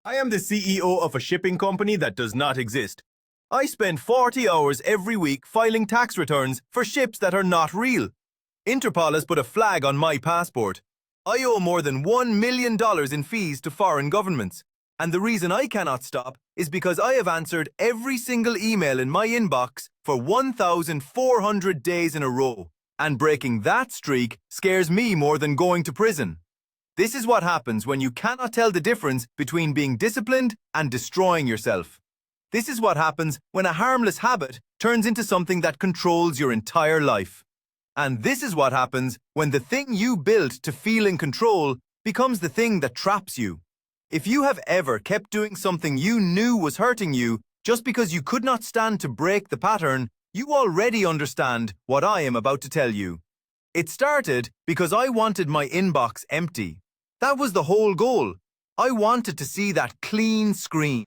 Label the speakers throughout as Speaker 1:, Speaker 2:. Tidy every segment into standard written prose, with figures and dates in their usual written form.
Speaker 1: I am the CEO of a shipping company that does not exist. I spend 40 hours every week filing tax returns for ships that are not real. Interpol has put a flag on my passport. I owe more than $1 million in fees to foreign governments. And the reason I cannot stop is because I have answered every single email in my inbox for 1,400 days in a row. And breaking that streak scares me more than going to prison. This is what happens when you cannot tell the difference between being disciplined and destroying yourself. This is what happens when a harmless habit turns into something that controls your entire life. And this is what happens when the thing you built to feel in control becomes the thing that traps you. If you have ever kept doing something you knew was hurting you just because you could not stand to break the pattern, you already understand what I am about to tell you. It started because I wanted my inbox empty. That was the whole goal. I wanted to see that clean screen.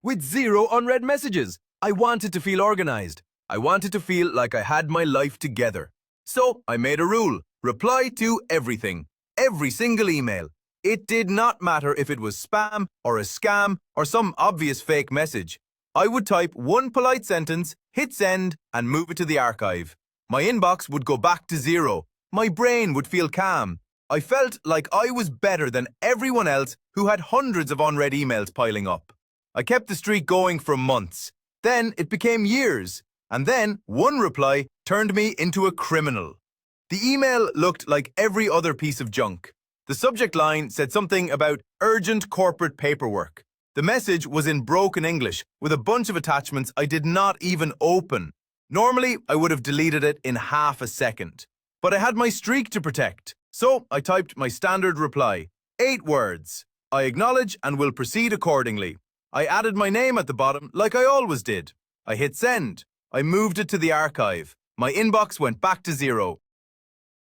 Speaker 1: With zero unread messages, I wanted to feel organized. I wanted to feel like I had my life together. So I made a rule: reply to everything, every single email. It did not matter if it was spam or a scam or some obvious fake message. I would type one polite sentence, hit send, and move it to the archive. My inbox would go back to zero. My brain would feel calm. I felt like I was better than everyone else who had hundreds of unread emails piling up. I kept the streak going for months. Then it became years. And then one reply turned me into a criminal. The email looked like every other piece of junk. The subject line said something about urgent corporate paperwork. The message was in broken English with a bunch of attachments I did not even open. Normally, I would have deleted it in half a second. But I had my streak to protect. So I typed my standard reply, 8 words. I acknowledge and will proceed accordingly. I added my name at the bottom like I always did. I hit send. I moved it to the archive. My inbox went back to zero.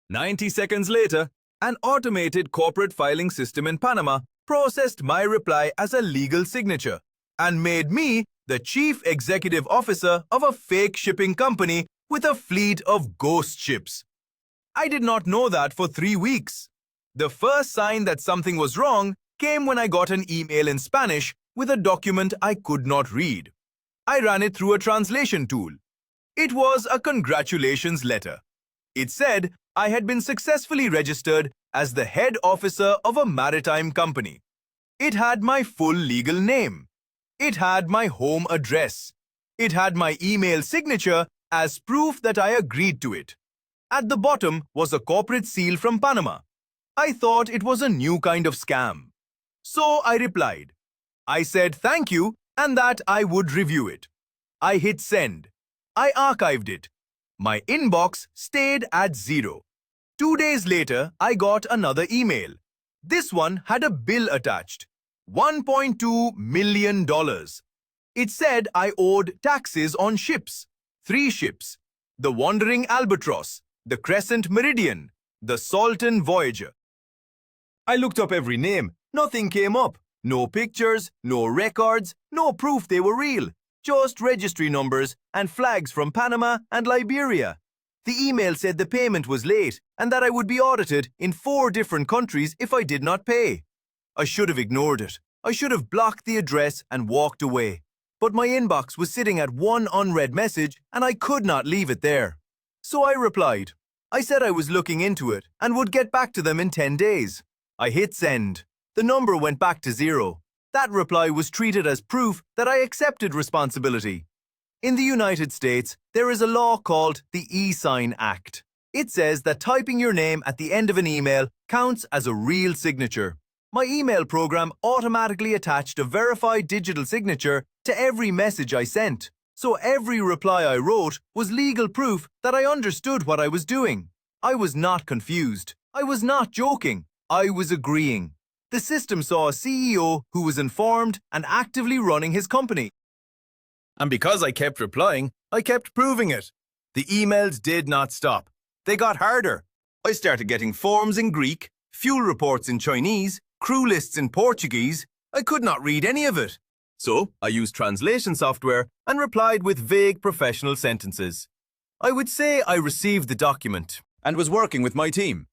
Speaker 1: 90 seconds later, an automated corporate filing system in Panama processed my reply as a legal signature and made me the chief executive officer of a fake shipping company with a fleet of ghost ships. I did not know that for 3 weeks. The first sign that something was wrong came when I got an email in Spanish with a document I could not read. I ran it through a translation tool. It was a congratulations letter. It said I had been successfully registered as the head officer of a maritime company. It had my full legal name. It had my home address. It had my email signature as proof that I agreed to it. At the bottom was a corporate seal from Panama. I thought it was a new kind of scam. So I replied. I said thank you and that I would review it. I hit send. I archived it. My inbox stayed at 0. 2 days later, I got another email. This one had a bill attached. $1.2 million. It said I owed taxes on ships. 3 ships. The Wandering Albatross, the Crescent Meridian, the Salton Voyager. I looked up every name. Nothing came up. No pictures, no records, no proof they were real. Just registry numbers and flags from Panama and Liberia. The email said the payment was late and that I would be audited in 4 different countries if I did not pay. I should have ignored it. I should have blocked the address and walked away. But my inbox was sitting at one unread message and I could not leave it there. So I replied. I said I was looking into it and would get back to them in 10 days. I hit send. The number went back to 0. That reply was treated as proof that I accepted responsibility. In the United States, there is a law called the E-Sign Act. It says that typing your name at the end of an email counts as a real signature. My email program automatically attached a verified digital signature to every message I sent. So every reply I wrote was legal proof that I understood what I was doing. I was not confused. I was not joking. I was agreeing. The system saw a CEO who was informed and actively running his company. And because I kept replying, I kept proving it. The emails did not stop. They got harder. I started getting forms in Greek, fuel reports in Chinese, crew lists in Portuguese. I could not read any of it. So I used translation software and replied with vague professional sentences. I would say I received the document and was working with my team.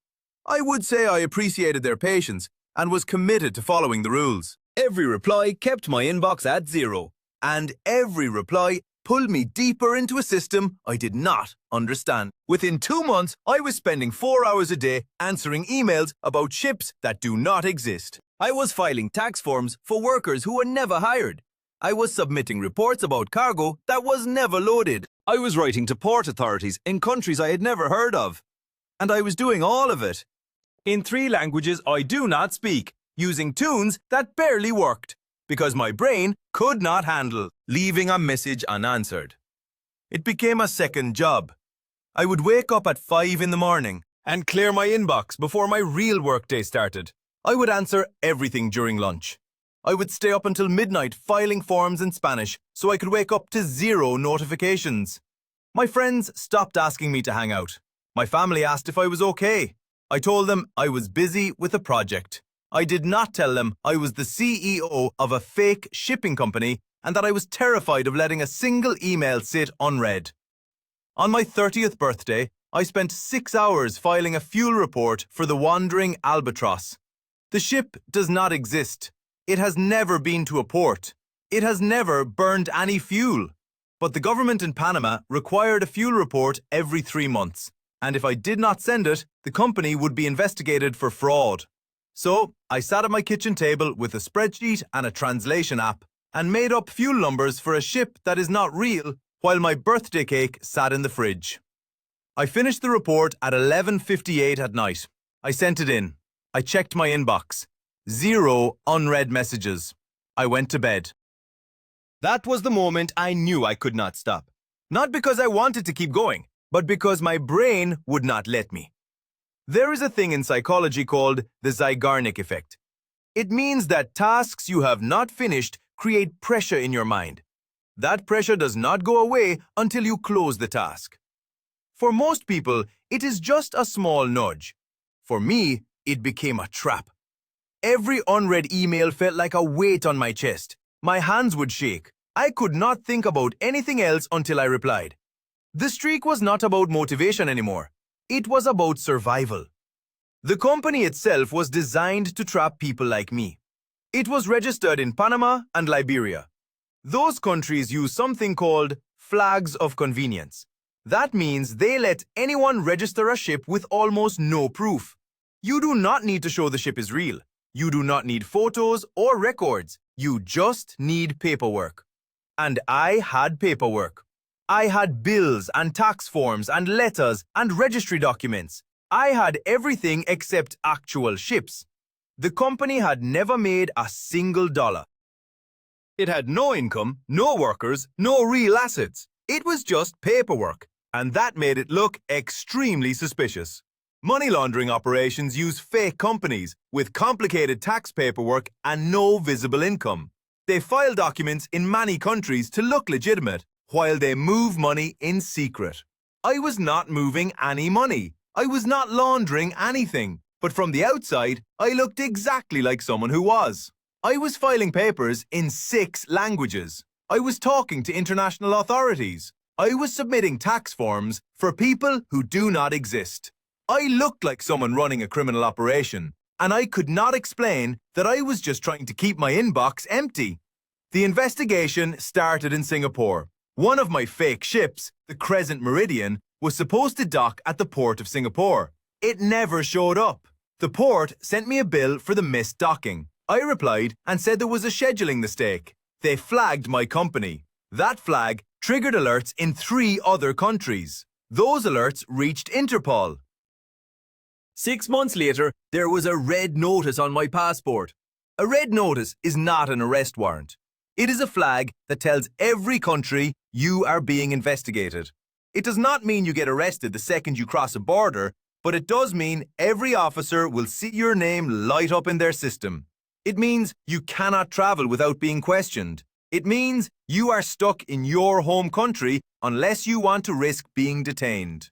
Speaker 1: I would say I appreciated their patience and was committed to following the rules. Every reply kept my inbox at zero, and every reply pulled me deeper into a system I did not understand. Within 2 months, I was spending 4 hours a day answering emails about ships that do not exist. I was filing tax forms for workers who were never hired. I was submitting reports about cargo that was never loaded. I was writing to port authorities in countries I had never heard of. And I was doing all of it in 3 languages I do not speak, using tunes that barely worked, because my brain could not handle leaving a message unanswered. It became a second job. I would wake up at 5 in the morning and clear my inbox before my real workday started. I would answer everything during lunch. I would stay up until midnight filing forms in Spanish so I could wake up to 0 notifications. My friends stopped asking me to hang out. My family asked if I was okay. I told them I was busy with a project. I did not tell them I was the CEO of a fake shipping company and that I was terrified of letting a single email sit unread. On my 30th birthday, I spent 6 hours filing a fuel report for the Wandering Albatross. The ship does not exist. It has never been to a port. It has never burned any fuel. But the government in Panama required a fuel report every 3 months, and if I did not send it, the company would be investigated for fraud. So, I sat at my kitchen table with a spreadsheet and a translation app and made up fuel numbers for a ship that is not real while my birthday cake sat in the fridge. I finished the report at 11:58 at night. I sent it in. I checked my inbox. 0 unread messages. I went to bed. That was the moment I knew I could not stop. Not because I wanted to keep going, but because my brain would not let me. There is a thing in psychology called the Zeigarnik effect. It means that tasks you have not finished create pressure in your mind. That pressure does not go away until you close the task. For most people, it is just a small nudge. For me, it became a trap. Every unread email felt like a weight on my chest. My hands would shake. I could not think about anything else until I replied. The streak was not about motivation anymore. It was about survival. The company itself was designed to trap people like me. It was registered in Panama and Liberia. Those countries use something called flags of convenience. That means they let anyone register a ship with almost no proof. You do not need to show the ship is real. You do not need photos or records. You just need paperwork. And I had paperwork. I had bills and tax forms and letters and registry documents. I had everything except actual ships. The company had never made a single dollar. It had no income, no workers, no real assets. It was just paperwork, and that made it look extremely suspicious. Money laundering operations use fake companies with complicated tax paperwork and no visible income. They file documents in many countries to look legitimate, while they move money in secret. I was not moving any money. I was not laundering anything. But from the outside, I looked exactly like someone who was. I was filing papers in 6 languages. I was talking to international authorities. I was submitting tax forms for people who do not exist. I looked like someone running a criminal operation, and I could not explain that I was just trying to keep my inbox empty. The investigation started in Singapore. One of my fake ships, the Crescent Meridian, was supposed to dock at the port of Singapore. It never showed up. The port sent me a bill for the missed docking. I replied and said there was a scheduling mistake. They flagged my company. That flag triggered alerts in 3 other countries. Those alerts reached Interpol. 6 months later, there was a red notice on my passport. A red notice is not an arrest warrant. It is a flag that tells every country you are being investigated. It does not mean you get arrested the second you cross a border, but it does mean every officer will see your name light up in their system. It means you cannot travel without being questioned. It means you are stuck in your home country unless you want to risk being detained.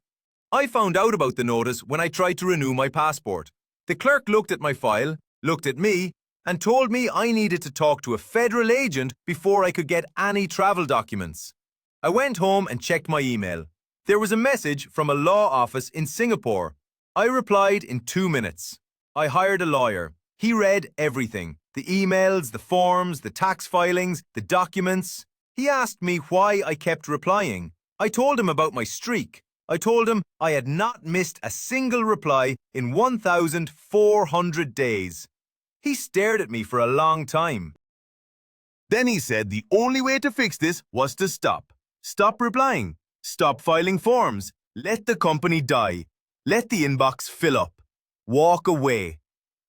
Speaker 1: I found out about the notice when I tried to renew my passport. The clerk looked at my file, looked at me, and told me I needed to talk to a federal agent before I could get any travel documents. I went home and checked my email. There was a message from a law office in Singapore. I replied in 2 minutes. I hired a lawyer. He read everything. The emails, the forms, the tax filings, the documents. He asked me why I kept replying. I told him about my streak. I told him I had not missed a single reply in 1,400 days. He stared at me for a long time. Then he said the only way to fix this was to stop. Stop replying. Stop filing forms. Let the company die. Let the inbox fill up. Walk away.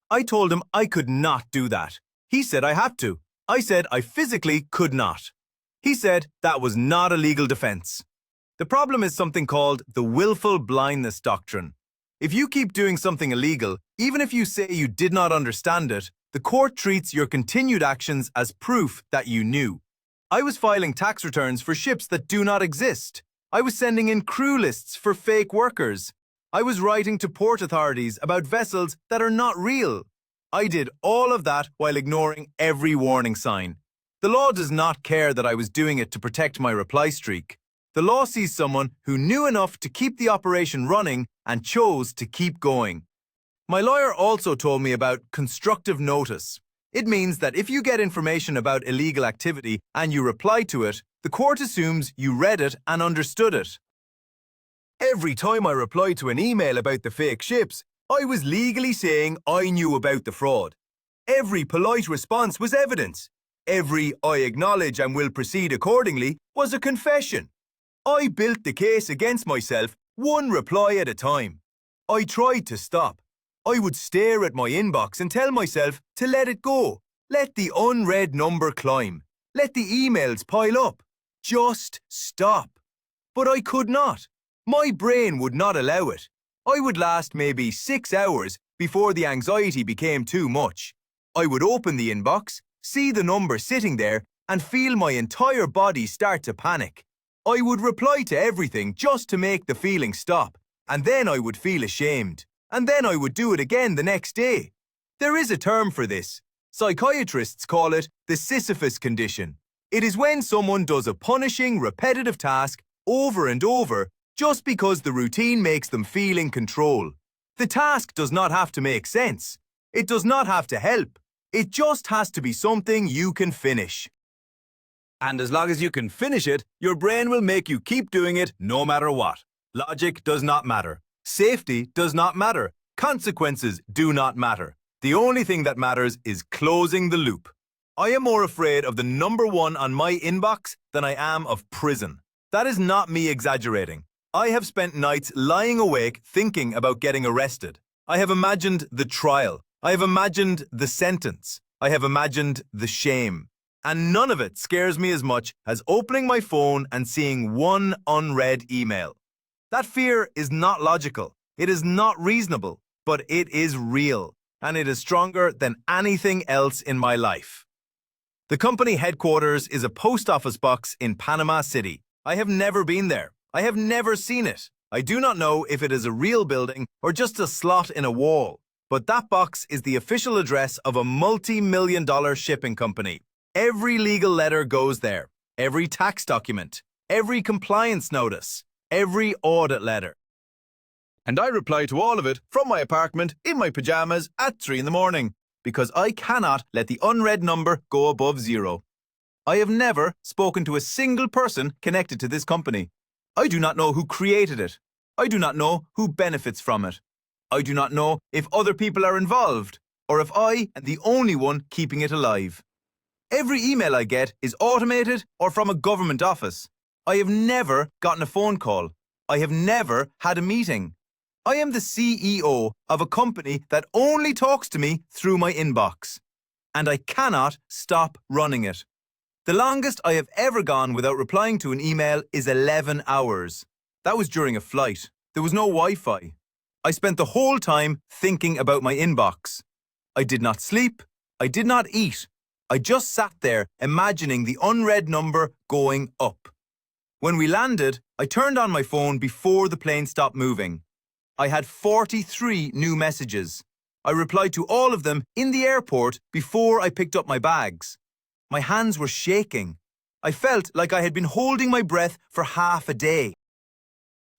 Speaker 1: I told him I could not do that. He said I had to. I said I physically could not. He said that was not a legal defense. The problem is something called the willful blindness doctrine. If you keep doing something illegal, even if you say you did not understand it, the court treats your continued actions as proof that you knew. I was filing tax returns for ships that do not exist. I was sending in crew lists for fake workers. I was writing to port authorities about vessels that are not real. I did all of that while ignoring every warning sign. The law does not care that I was doing it to protect my reply streak. The law sees someone who knew enough to keep the operation running and chose to keep going. My lawyer also told me about constructive notice. It means that if you get information about illegal activity and you reply to it, the court assumes you read it and understood it. Every time I replied to an email about the fake ships, I was legally saying I knew about the fraud. Every polite response was evidence. Every "I acknowledge and will proceed accordingly" was a confession. I built the case against myself, one reply at a time. I tried to stop. I would stare at my inbox and tell myself to let it go. Let the unread number climb. Let the emails pile up. Just stop. But I could not. My brain would not allow it. I would last maybe 6 hours before the anxiety became too much. I would open the inbox, see the number sitting there, and feel my entire body start to panic. I would reply to everything just to make the feeling stop, and then I would feel ashamed, and then I would do it again the next day. There is a term for this. Psychiatrists call it the Sisyphus condition. It is when someone does a punishing, repetitive task over and over just because the routine makes them feel in control. The task does not have to make sense. It does not have to help. It just has to be something you can finish. And as long as you can finish it, your brain will make you keep doing it no matter what. Logic does not matter. Safety does not matter. Consequences do not matter. The only thing that matters is closing the loop. I am more afraid of the number one on my inbox than I am of prison. That is not me exaggerating. I have spent nights lying awake thinking about getting arrested. I have imagined the trial. I have imagined the sentence. I have imagined the shame. And none of it scares me as much as opening my phone and seeing one unread email. That fear is not logical. It is not reasonable, but it is real, and it is stronger than anything else in my life. The company headquarters is a post office box in Panama City. I have never been there. I have never seen it. I do not know if it is a real building or just a slot in a wall, but that box is the official address of a multi-million-dollar shipping company. Every legal letter goes there, every tax document, every compliance notice, every audit letter. And I reply to all of it from my apartment in my pajamas at 3 in the morning, because I cannot let the unread number go above 0. I have never spoken to a single person connected to this company. I do not know who created it. I do not know who benefits from it. I do not know if other people are involved, or if I am the only one keeping it alive. Every email I get is automated or from a government office. I have never gotten a phone call. I have never had a meeting. I am the CEO of a company that only talks to me through my inbox. And I cannot stop running it. The longest I have ever gone without replying to an email is 11 hours. That was during a flight. There was no Wi-Fi. I spent the whole time thinking about my inbox. I did not sleep. I did not eat. I just sat there imagining the unread number going up. When we landed, I turned on my phone before the plane stopped moving. I had 43 new messages. I replied to all of them in the airport before I picked up my bags. My hands were shaking. I felt like I had been holding my breath for half a day.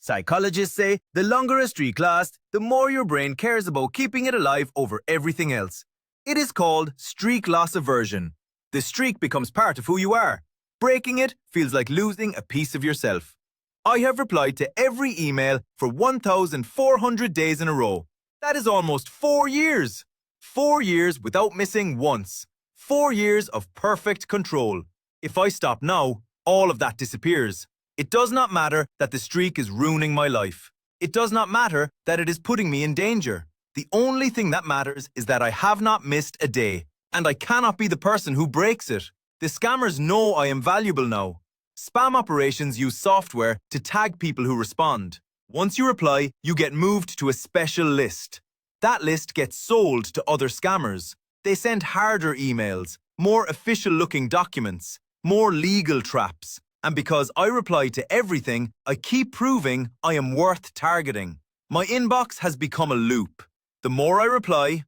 Speaker 1: Psychologists say the longer a streak lasts, the more your brain cares about keeping it alive over everything else. It is called streak loss aversion. The streak becomes part of who you are. Breaking it feels like losing a piece of yourself. I have replied to every email for 1,400 days in a row. That is almost 4 years. 4 years without missing once. 4 years of perfect control. If I stop now, all of that disappears. It does not matter that the streak is ruining my life. It does not matter that it is putting me in danger. The only thing that matters is that I have not missed a day, and I cannot be the person who breaks it. The scammers know I am valuable now. Spam operations use software to tag people who respond. Once you reply, you get moved to a special list. That list gets sold to other scammers. They send harder emails, more official-looking documents, more legal traps. And because I reply to everything, I keep proving I am worth targeting. My inbox has become a loop. The more I reply,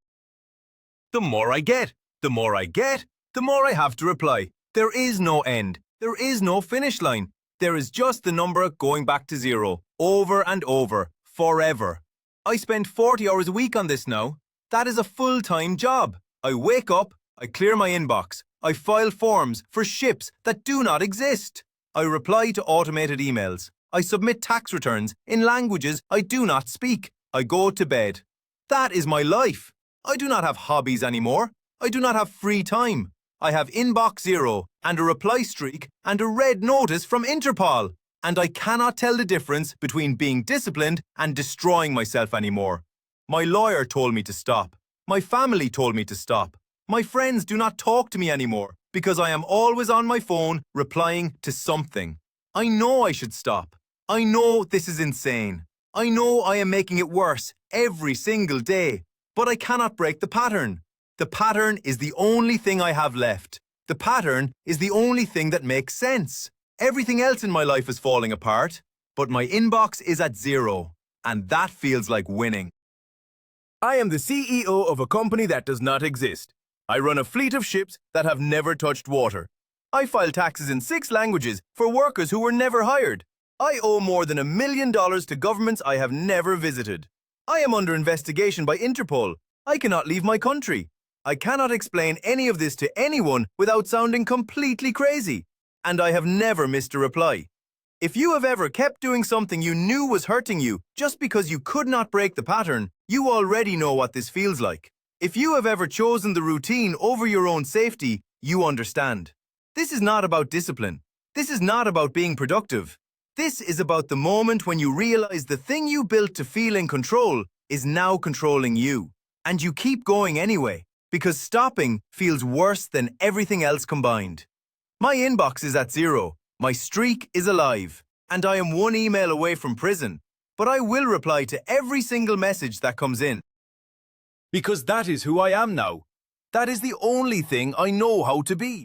Speaker 1: the more I get. The more I get, the more I have to reply. There is no end. There is no finish line. There is just the number going back to zero, over and over, forever. I spend 40 hours a week on this now. That is a full-time job. I wake up, I clear my inbox, I file forms for ships that do not exist. I reply to automated emails. I submit tax returns in languages I do not speak. I go to bed. That is my life. I do not have hobbies anymore. I do not have free time. I have inbox zero and a reply streak and a red notice from Interpol. And I cannot tell the difference between being disciplined and destroying myself anymore. My lawyer told me to stop. My family told me to stop. My friends do not talk to me anymore because I am always on my phone replying to something. I know I should stop. I know this is insane. I know I am making it worse every single day, but I cannot break the pattern. The pattern is the only thing I have left. The pattern is the only thing that makes sense. Everything else in my life is falling apart, but my inbox is at zero, and that feels like winning. I am the CEO of a company that does not exist. I run a fleet of ships that have never touched water. I file taxes in 6 languages for workers who were never hired. I owe more than $1 million to governments I have never visited. I am under investigation by Interpol. I cannot leave my country. I cannot explain any of this to anyone without sounding completely crazy. And I have never missed a reply. If you have ever kept doing something you knew was hurting you just because you could not break the pattern, you already know what this feels like. If you have ever chosen the routine over your own safety, you understand. This is not about discipline. This is not about being productive. This is about the moment when you realize the thing you built to feel in control is now controlling you. And you keep going anyway, because stopping feels worse than everything else combined. My inbox is at zero, my streak is alive, and I am 1 email away from prison, but I will reply to every single message that comes in. Because that is who I am now. That is the only thing I know how to be.